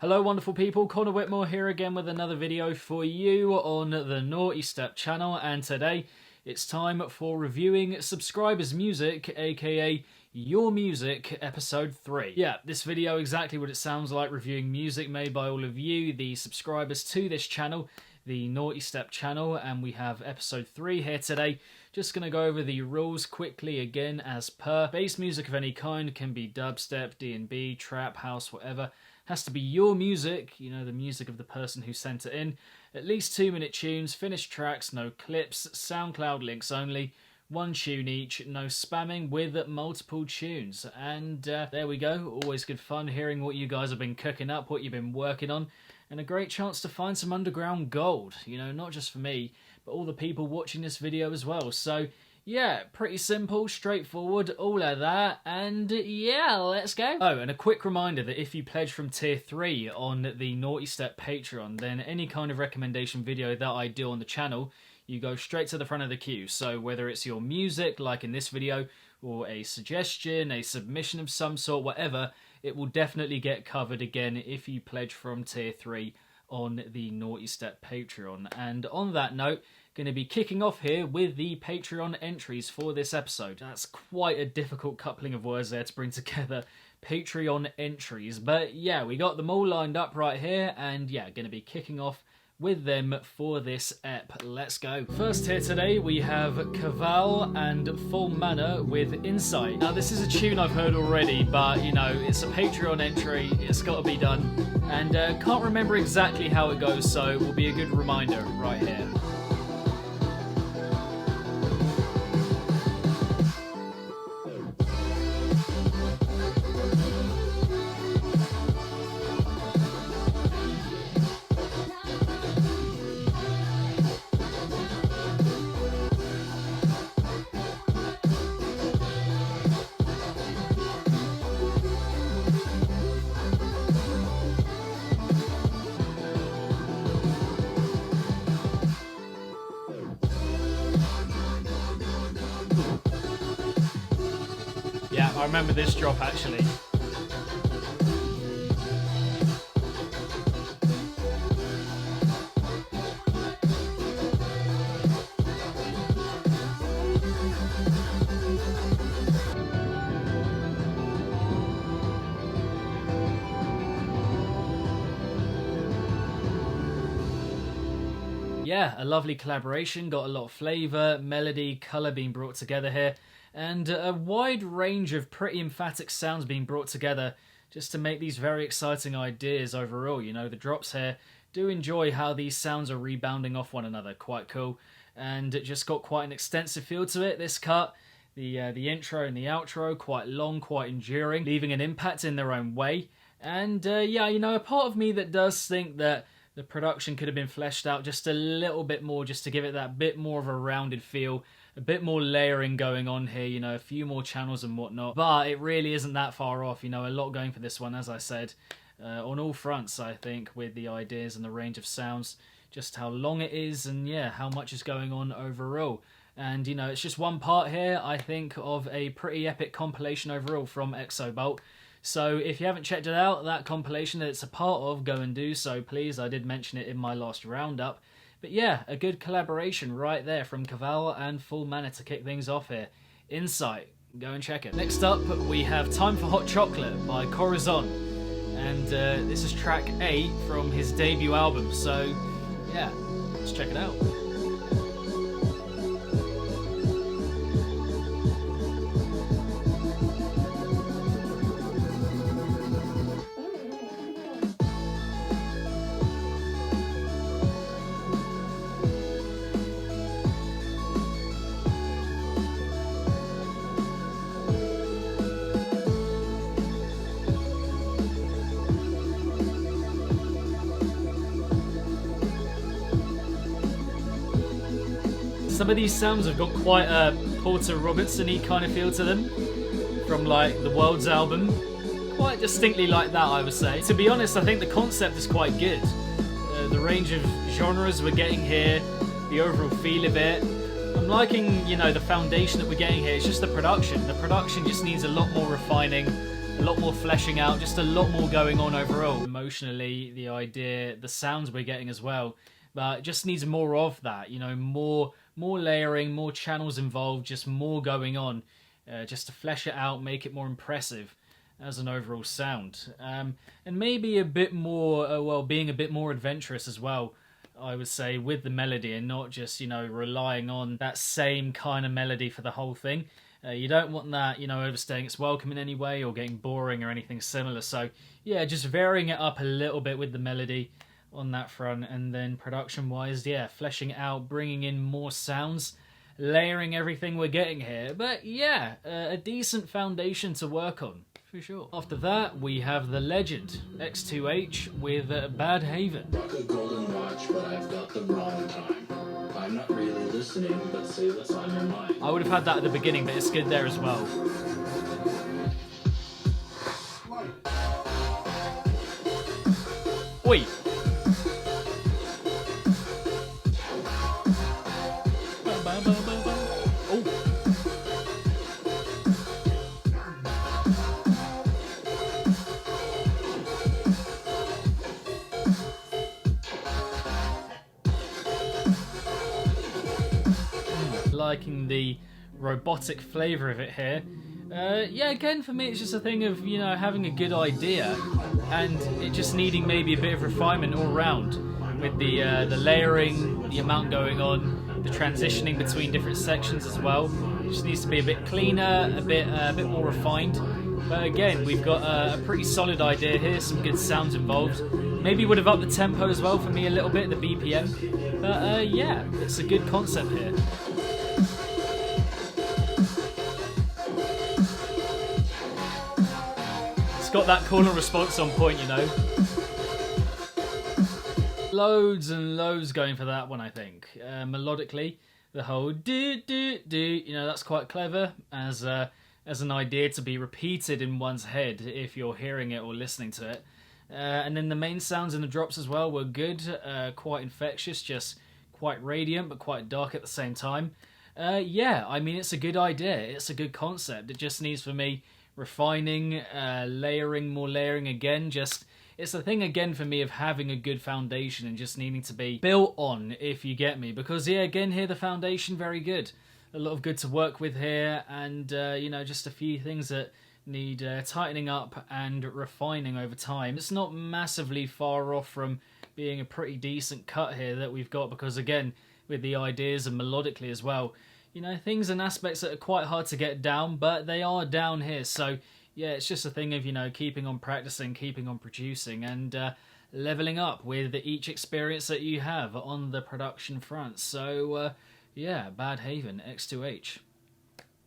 Hello wonderful people, Connor Whitmore here again with another video for you on the Nawtystep channel, and today it's time for reviewing Subscribers Music, aka Your Music, episode 3. Yeah, this video exactly what it sounds like, reviewing music made by all of you, the subscribers to this channel, the Nawtystep channel, and we have episode 3 here today. Just going to go over the rules quickly again as per. Bass music of any kind can be dubstep, D&B, trap, house, whatever. Has to be your music, you know, the music of the person who sent it in. At least 2-minute tunes, finished tracks, no clips, SoundCloud links only, 1 tune each, no spamming with multiple tunes. And there we go, always good fun hearing what you guys have been cooking up, what you've been working on, and a great chance to find some underground gold, you know, not just for me, but all the people watching this video as well. So yeah, pretty simple, straightforward, all of that, and yeah, let's go. Oh, and a quick reminder that if you pledge from tier 3 on the Nawtystep Patreon, then any kind of recommendation video that I do on the channel, you go straight to the front of the queue. So whether it's your music, like in this video, or a suggestion, a submission of some sort, whatever, it will definitely get covered again if you pledge from tier 3 on the Nawtystep Patreon. And on that note, going to be kicking off here with the Patreon entries for this episode. That's quite a difficult coupling of words there to bring together, Patreon entries, but yeah, we got them all lined up right here, and yeah, going to be kicking off with them for this ep. Let's go. First here today we have Cavall and Full Manor with Insight. Now this is a tune I've heard already, but you know, it's a Patreon entry, it's got to be done, and can't remember exactly how it goes, so it will be a good reminder right here. Yeah, I remember this drop actually. Yeah, a lovely collaboration, got a lot of flavour, melody, colour being brought together here, and a wide range of pretty emphatic sounds being brought together just to make these very exciting ideas overall. You know, the drops here, do enjoy how these sounds are rebounding off one another, quite cool, and it just got quite an extensive feel to it, this cut. The intro and the outro, quite long, quite enduring, leaving an impact in their own way, and yeah, you know, a part of me that does think that the production could have been fleshed out just a little bit more, just to give it that bit more of a rounded feel, a bit more layering going on here, you know, a few more channels and whatnot. But it really isn't that far off, you know, a lot going for this one, as I said, on all fronts, I think, with the ideas and the range of sounds, just how long it is, and yeah, how much is going on overall. And, you know, it's just one part here, I think, of a pretty epic compilation overall from Exobolt. So if you haven't checked it out, that compilation that it's a part of, go and do so, please. I did mention it in my last roundup. But yeah, a good collaboration right there from Cavall and Full Manor to kick things off here. Insight, go and check it. Next up, we have Time for Hot Chocolate by Corazon. And this is track 8 from his debut album. So yeah, let's check it out. Some of these sounds have got quite a Porter Robertson-y kind of feel to them, from like the World's album. Quite distinctly like that, I would say. To be honest, I think the concept is quite good. The range of genres we're getting here, the overall feel of it. I'm liking, you know, the foundation that we're getting here. It's just the production. The production just needs a lot more refining, a lot more fleshing out, just a lot more going on overall. Emotionally, the idea, the sounds we're getting as well, but it just needs more of that, you know, more layering, more channels involved, just more going on, just to flesh it out, make it more impressive as an overall sound. And maybe a bit more, well, being a bit more adventurous as well, I would say, with the melody, and not just, you know, relying on that same kind of melody for the whole thing. You don't want that, you know, overstaying its welcome in any way or getting boring or anything similar. So, yeah, just varying it up a little bit with the melody on that front, and then production-wise, yeah, fleshing it out, bringing in more sounds, layering everything we're getting here. But, yeah, a decent foundation to work on, for sure. After that, we have the legend, X2H, with Badhaven. Rock a golden watch, but I've got the wrong time. I'm not really listening, but say what's on your mind. I would have had that at the beginning, but it's good there as well. Oi! Liking the robotic flavour of it here. Yeah, again, for me, it's just a thing of, you know, having a good idea and it just needing maybe a bit of refinement all round with the layering, the amount going on, the transitioning between different sections as well. It just needs to be a bit cleaner, a bit more refined. But again, we've got a pretty solid idea here, some good sounds involved. Maybe would have upped the tempo as well for me a little bit, the BPM. But yeah, it's a good concept here. It's got that call and response on point, you know. Loads and loads going for that one, I think. Melodically, the whole do, you know, that's quite clever as an idea to be repeated in one's head if you're hearing it or listening to it. And then the main sounds in the drops as well were good, quite infectious, just quite radiant but quite dark at the same time. Yeah, I mean, it's a good idea, it's a good concept. It just needs, for me, refining, layering, more layering again. Just, it's the thing again for me of having a good foundation and just needing to be built on, if you get me. Because yeah, again here the foundation very good, a lot of good to work with here, and you know, just a few things that need tightening up and refining over time. It's not massively far off from being a pretty decent cut here that we've got, because again, with the ideas and melodically as well, you know, things and aspects that are quite hard to get down, but they are down here. So yeah, it's just a thing of, you know, keeping on practicing, keeping on producing, and leveling up with each experience that you have on the production front. So yeah, Badhaven, X2H.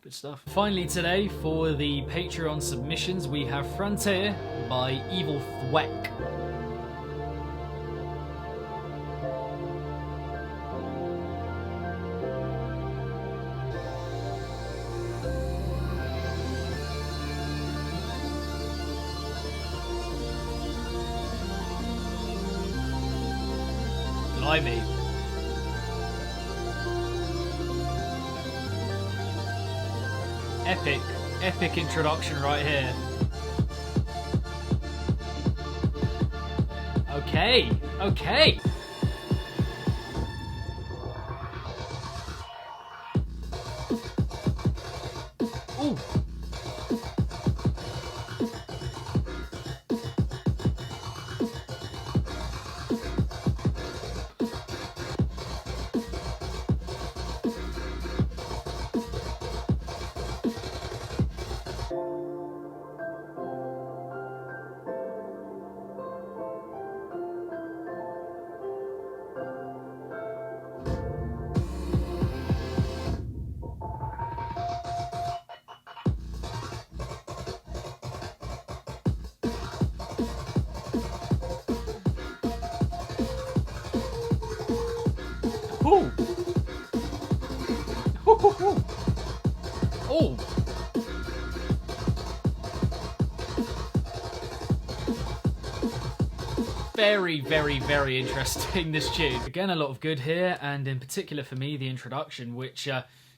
Good stuff. Finally today, for the Patreon submissions, we have Frontier by Evil Thweck. Blimey. Epic introduction right here. Okay. Ooh. Ooh. Oh. Very interesting, this tune. Again, a lot of good here, and in particular for me, the introduction, which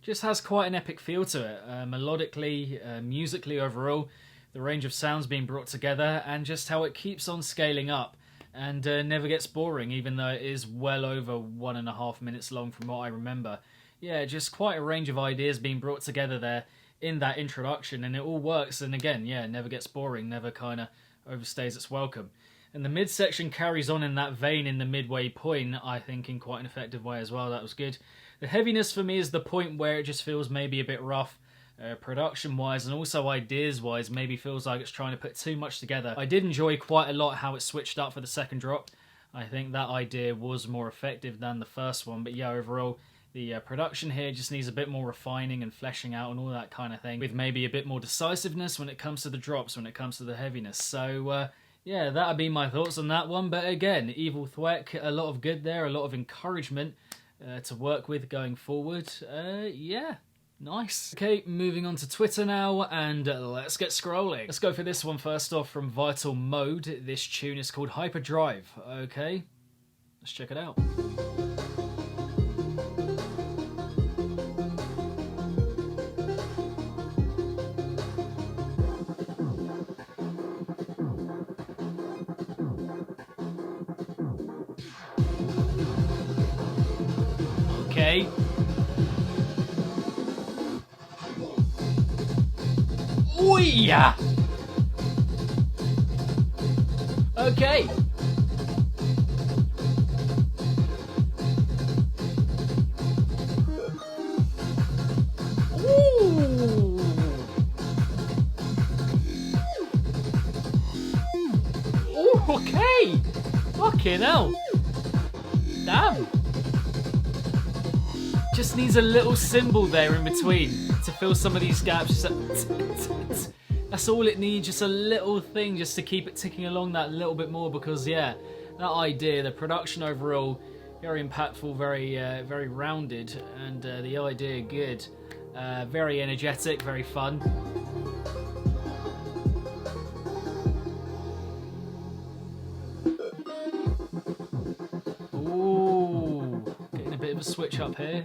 just has quite an epic feel to it. Melodically, musically overall, the range of sounds being brought together, and just how it keeps on scaling up and never gets boring, even though it is well over 1.5 minutes long from what I remember. Yeah, just quite a range of ideas being brought together there in that introduction, and it all works, and again, yeah, never gets boring, never kind of overstays its welcome. And the midsection carries on in that vein in the midway point, I think, in quite an effective way as well. That was good. The heaviness for me is the point where it just feels maybe a bit rough, production-wise, and also ideas-wise, maybe feels like it's trying to put too much together. I did enjoy quite a lot how it switched up for the second drop. I think that idea was more effective than the first one, but yeah, overall, the production here just needs a bit more refining and fleshing out and all that kind of thing, with maybe a bit more decisiveness when it comes to the drops, when it comes to the heaviness. So, yeah, that would be my thoughts on that one. But again, Evil Thwek, a lot of good there, a lot of encouragement to work with going forward. Yeah, nice. Okay, moving on to Twitter now, and let's get scrolling. Let's go for this one first off from Vital Mode. This tune is called Hyperdrive. Okay, let's check it out. Okay. Oh yeah. Okay. Ooh. Ooh, okay. Fucking hell. Damn. Just needs a little cymbal there in between to fill some of these gaps. That's all it needs, just a little thing just to keep it ticking along that little bit more, because yeah, that idea, the production overall, very impactful, very rounded, and the idea good, very energetic, very fun. Bit of a switch up here.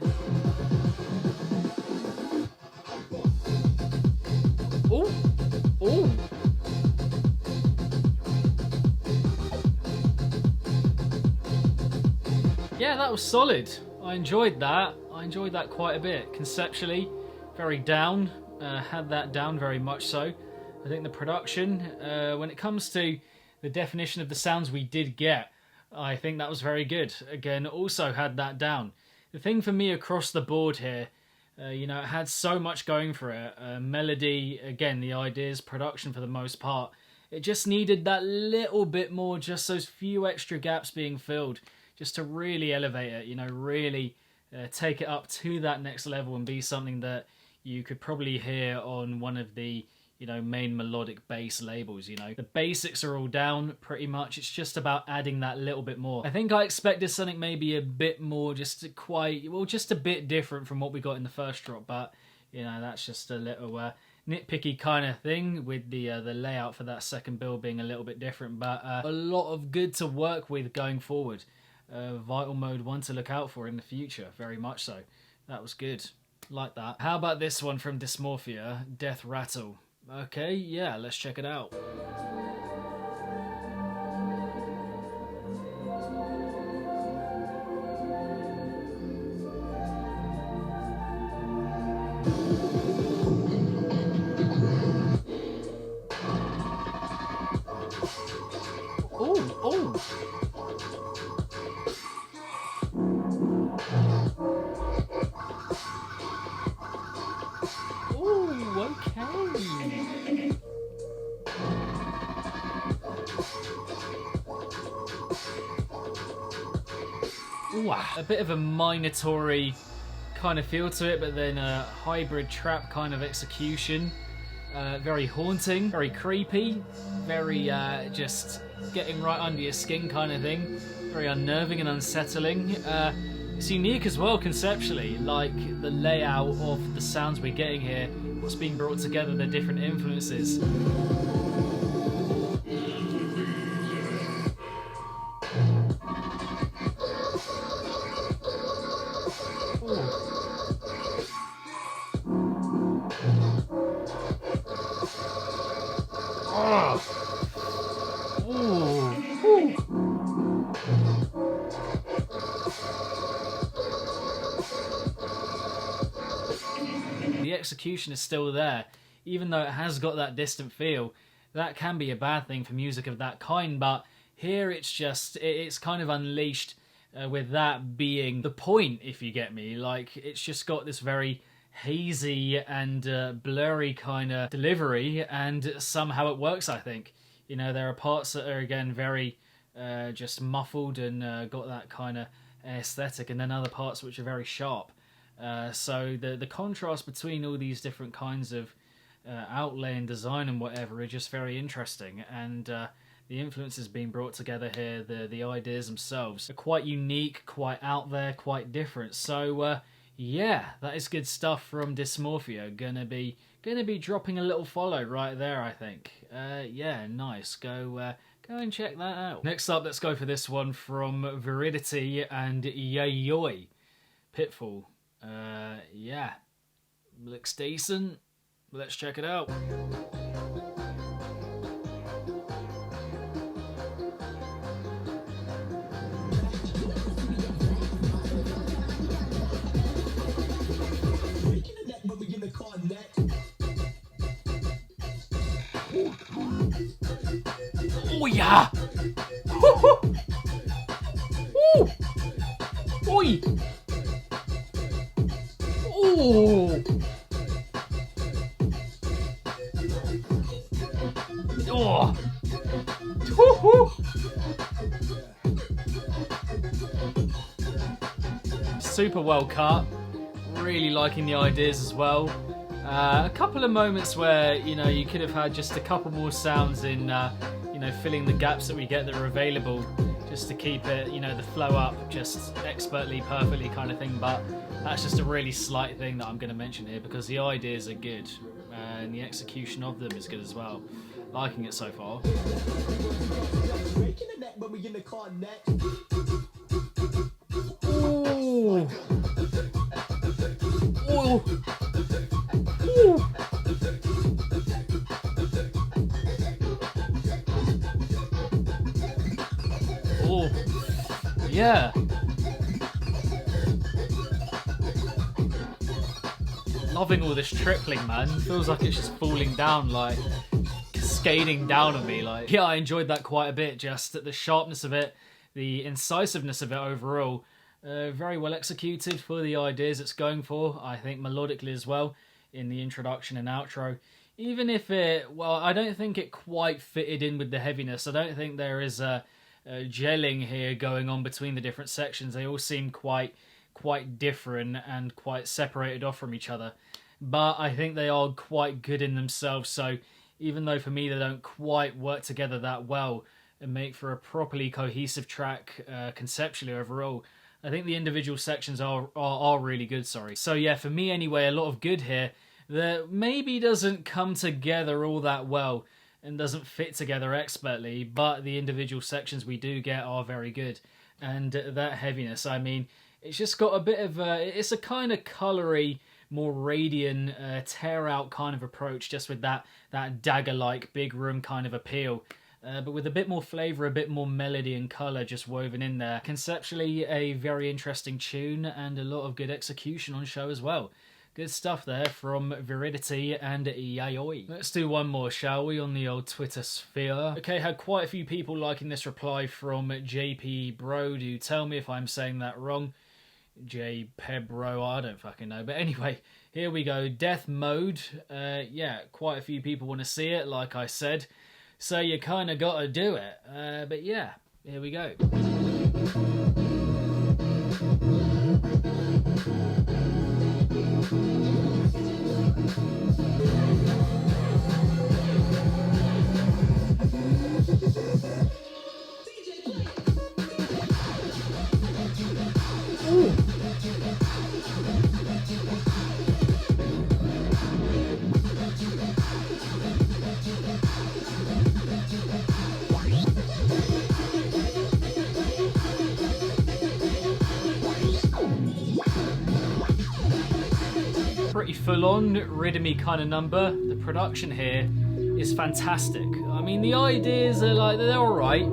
Oh, oh. Yeah, that was solid. I enjoyed that. I enjoyed that quite a bit. Conceptually, very down. Had that down very much so. I think the production, when it comes to the definition of the sounds we did get, I think that was very good. Again, also had that down. The thing for me across the board here, you know, it had so much going for it. Melody, again, the ideas, production for the most part. It just needed that little bit more, just those few extra gaps being filled, just to really elevate it, you know, really take it up to that next level and be something that you could probably hear on one of the, you know, main melodic bass labels. You know, the basics are all down pretty much. It's just about adding that little bit more. I think I expected something maybe a bit more, just a bit different from what we got in the first drop, but you know, that's just a little nitpicky kind of thing with the layout for that second build being a little bit different, but a lot of good to work with going forward. Vital Mode one to look out for in the future, very much so. That was good, like that. How about this one from Dysmorphia, Death Rattle? Okay, yeah, let's check it out. Oh, oh. Oh, okay. Ooh, a bit of a Minotaur-y kind of feel to it, but then a hybrid trap kind of execution. Very haunting, very creepy, very just getting right under your skin kind of thing. Very unnerving and unsettling. It's unique as well conceptually, like the layout of the sounds we're getting here, what's being brought together, the different influences. execution is still there, even though it has got that distant feel. That can be a bad thing for music of that kind, but here it's kind of unleashed with that being the point, if you get me. Like, it's just got this very hazy and blurry kind of delivery, and somehow it works, I think. You know, there are parts that are, again, very just muffled and got that kind of aesthetic, and then other parts which are very sharp. So the contrast between all these different kinds of outlay and design and whatever are just very interesting, and the influences being brought together here, the ideas themselves are quite unique, quite out there, quite different. So yeah, that is good stuff from Dysmorphia. Gonna be dropping a little follow right there, I think. Yeah, nice. Go and check that out. Next up, let's go for this one from Viridity and Yayoi. Pitfall. Yeah, looks decent. Let's check it out. Oh yeah! Ooh! Oi! Ooh! Oh! Woo-hoo! Super well cut. Really liking the ideas as well. A couple of moments where, you know, you could have had just a couple more sounds in, you know, filling the gaps that we get that are available, just to keep it, you know, the flow up just expertly, perfectly kind of thing. But that's just a really slight thing that I'm going to mention here, because the ideas are good and the execution of them is good as well. Liking it so far. Ooh. Ooh. Ooh. Oh, yeah. Loving all this tripling, man. Feels like it's just falling down, like cascading down on me. Like, yeah, I enjoyed that quite a bit. Just the sharpness of it, the incisiveness of it overall. Very well executed for the ideas it's going for. I think melodically as well in the introduction and outro. Even if it, well, I don't think it quite fitted in with the heaviness. I don't think there is a gelling here going on between the different sections. They all seem quite different and quite separated off from each other. But I think they are quite good in themselves. So even though for me they don't quite work together that well and make for a properly cohesive track conceptually overall, I think the individual sections are really good, sorry. So yeah, for me anyway, a lot of good here that maybe doesn't come together all that well and doesn't fit together expertly, but the individual sections we do get are very good. And that heaviness, I mean, it's just got a bit of it's a kind of colory, more radiant, tear-out kind of approach, just with that dagger-like big room kind of appeal. But with a bit more flavour, a bit more melody and colour just woven in there. Conceptually, a very interesting tune and a lot of good execution on show as well. Good stuff there from Viridity and Yayoi. Let's do one more, shall we, on the old Twitter sphere. Okay, had quite a few people liking this reply from JP Bro. Do tell me if I'm saying that wrong. JPebro, I don't fucking know. But anyway, here we go. Death Mode. Yeah, quite a few people want to see it, like I said. So you kind of got to do it. But yeah, here we go. Ooh. Pretty full-on, rhythmy kind of number. The production here is fantastic. I mean, the ideas are like, they're alright.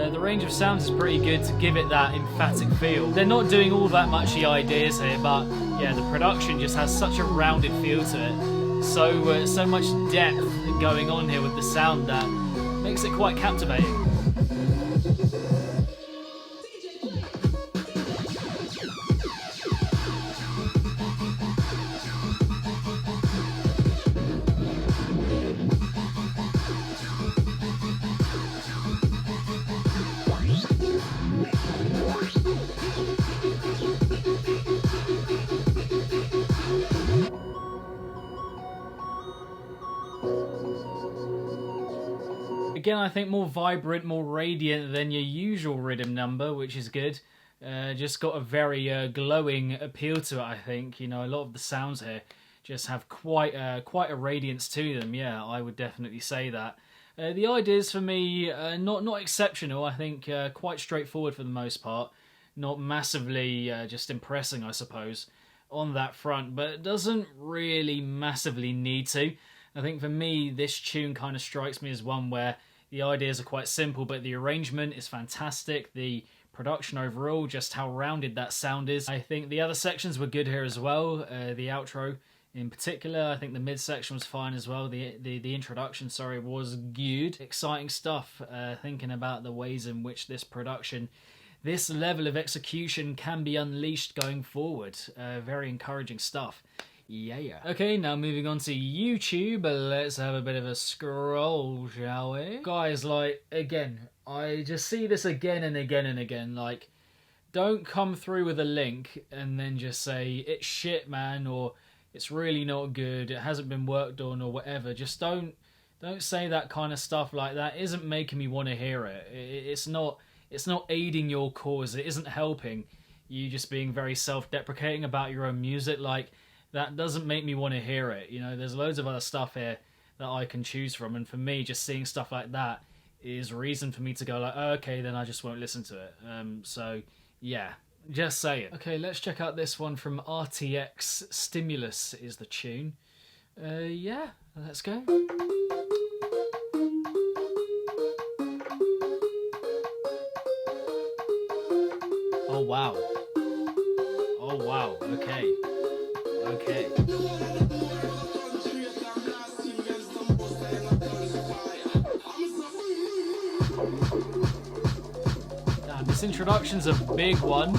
The range of sounds is pretty good to give it that emphatic feel. They're not doing all that much the ideas here, but yeah, the production just has such a rounded feel to it. So much depth going on here with the sound that makes it quite captivating. Again, I think more vibrant, more radiant than your usual rhythm number, which is good. Just got a very glowing appeal to it, I think. You know, a lot of the sounds here just have quite a radiance to them. Yeah, I would definitely say that. The ideas for me, not exceptional. I think quite straightforward for the most part. Not massively just impressing, I suppose, on that front. But it doesn't really massively need to. I think for me, this tune kind of strikes me as one where the ideas are quite simple, but the arrangement is fantastic. The production overall, just how rounded that sound is. I think the other sections were good here as well. The outro in particular, I think the mid-section was fine as well. The introduction, sorry, was good. Exciting stuff, thinking about the ways in which this production, this level of execution can be unleashed going forward. Very encouraging stuff. Yeah. Okay, now moving on to YouTube. Let's have a bit of a scroll, shall we? Guys, like, again, I just see this again and again and again. Like, don't come through with a link and then just say, it's shit, man, or it's really not good, it hasn't been worked on, or whatever. Just don't say that kind of stuff. Like, that isn't making me want to hear it. It's not aiding your cause. It isn't helping. You just being very self-deprecating about your own music. Like, that doesn't make me want to hear it. You know, there's loads of other stuff here that I can choose from, and for me, just seeing stuff like that is reason for me to go like, oh, okay, then I just won't listen to it. So, yeah, just say it. Okay, let's check out this one from RTX. Stimulus is the tune. Yeah, let's go. Oh, wow. Oh, wow, okay. Okay. Damn, this introduction's a big one.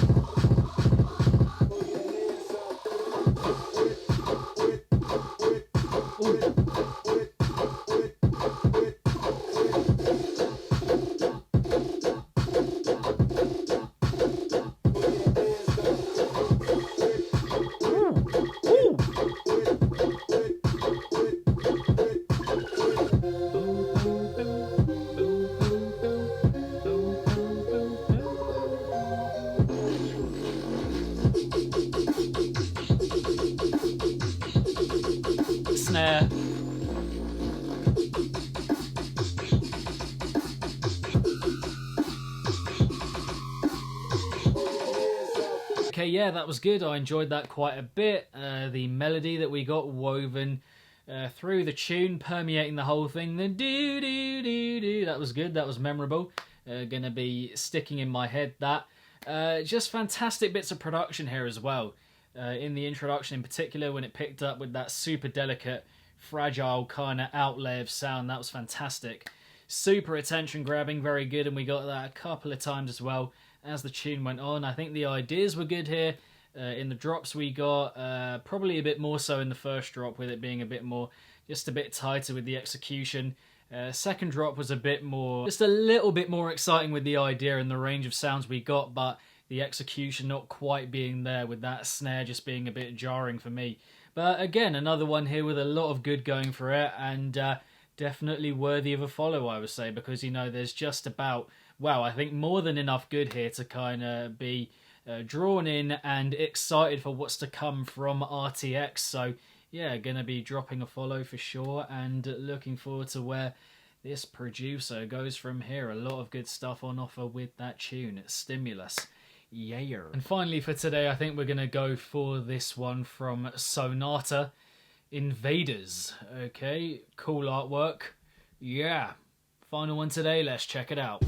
Snare. Okay, yeah, that was good. I enjoyed that quite a bit. The melody that we got woven through the tune, permeating the whole thing. The do-do-do-do, that was good. That was memorable. Gonna be sticking in my head, that. Just fantastic bits of production here as well. In the introduction in particular, when it picked up with that super delicate, fragile kind of outlay of sound, that was fantastic. Super attention grabbing, very good, and we got that a couple of times as well as the tune went on. I think the ideas were good here. In the drops we got, probably a bit more so in the first drop, with it being a bit more, just a bit tighter with the execution. Second drop was a bit more, just a little bit more exciting with the idea and the range of sounds we got, but the execution not quite being there, with that snare just being a bit jarring for me. But again, another one here with a lot of good going for it, and definitely worthy of a follow, I would say, because, you know, there's just about, wow, I think more than enough good here to kind of be drawn in and excited for what's to come from RTX. So yeah, gonna be dropping a follow for sure, and looking forward to where this producer goes from here. A lot of good stuff on offer with that tune. It's Stimulus. Yeah. And finally for today, I think we're gonna go for this one from Sonata, Invaders. Okay, cool artwork. Yeah. Final one today, let's check it out.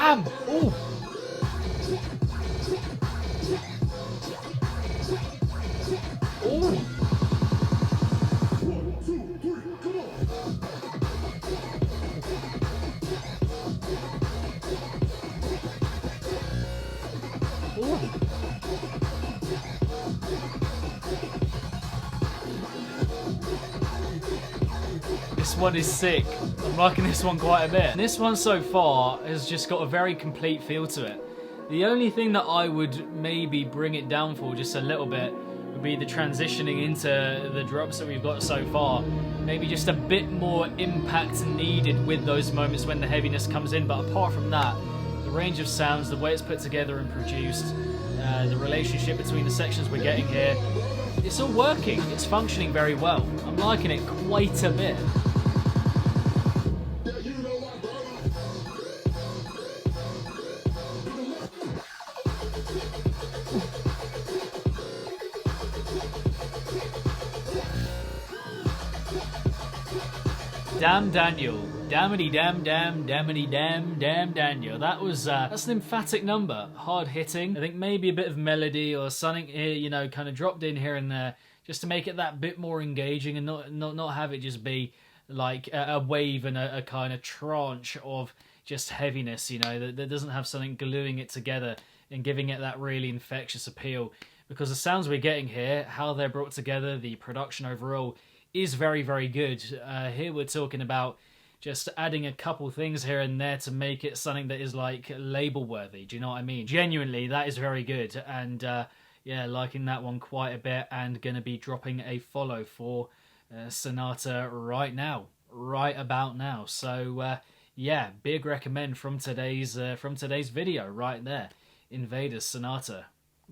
damn! Ooh! Ooh! This one is sick. I'm liking this one quite a bit. This one so far has just got a very complete feel to it. The only thing that I would maybe bring it down for just a little bit would be the transitioning into the drops that we've got so far. Maybe just a bit more impact needed with those moments when the heaviness comes in, but apart from that, the range of sounds, the way it's put together and produced, the relationship between the sections we're getting here, it's all working, it's functioning very well. I'm liking it quite a bit. Damn Daniel. Dammity damn damn dammity damn damn Daniel. That's an emphatic number. Hard hitting. I think maybe a bit of melody or something here, you know, kind of dropped in here and there just to make it that bit more engaging and not have it just be like a wave and a kind of tranche of just heaviness, you know, that doesn't have something gluing it together and giving it that really infectious appeal. Because the sounds we're getting here, how they're brought together, the production overall is very, very good. Here we're talking about just adding a couple things here and there to make it something that is like label worthy. Do you know what I mean? Genuinely, that is very good. And yeah, liking that one quite a bit and going to be dropping a follow for Sonata right about now. So yeah, big recommend from today's video right there. Invaders, Sonata,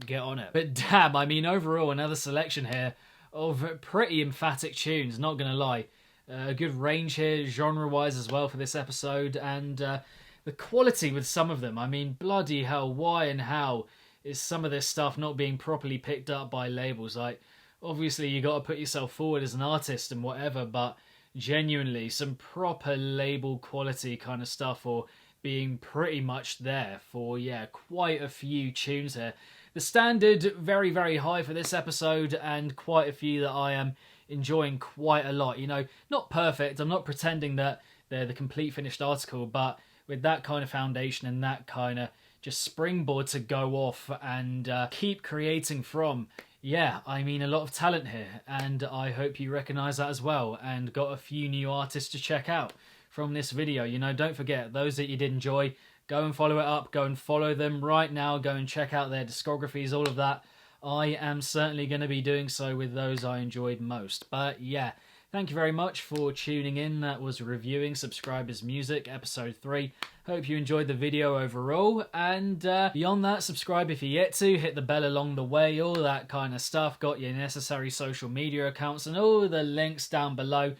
get on it. But damn, I mean, overall, another selection here of pretty emphatic tunes, not gonna lie. A good range here, genre-wise as well for this episode, and the quality with some of them. I mean, bloody hell, why and how is some of this stuff not being properly picked up by labels? Like, obviously you got to put yourself forward as an artist and whatever, but genuinely some proper label quality kind of stuff, or being pretty much there for, yeah, quite a few tunes here. The standard, very, very high for this episode, and quite a few that I am enjoying quite a lot. You know, not perfect, I'm not pretending that they're the complete finished article, but with that kind of foundation and that kind of just springboard to go off and keep creating from, yeah, I mean, a lot of talent here, and I hope you recognise that as well, and got a few new artists to check out from this video. You know, don't forget, those that you did enjoy, go and follow it up, go and follow them right now, go and check out their discographies, all of that. I am certainly going to be doing so with those I enjoyed most. But yeah, thank you very much for tuning in. That was reviewing Subscribers Music, episode 3. Hope you enjoyed the video overall, and beyond that, subscribe if you're yet to, hit the bell along the way, all that kind of stuff. Got your necessary social media accounts and all the links down below.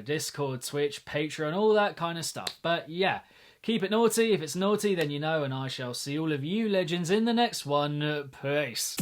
Discord, Twitch, Patreon, all that kind of stuff. But yeah, keep it naughty. If it's naughty, then you know, and I shall see all of you legends in the next one. Peace.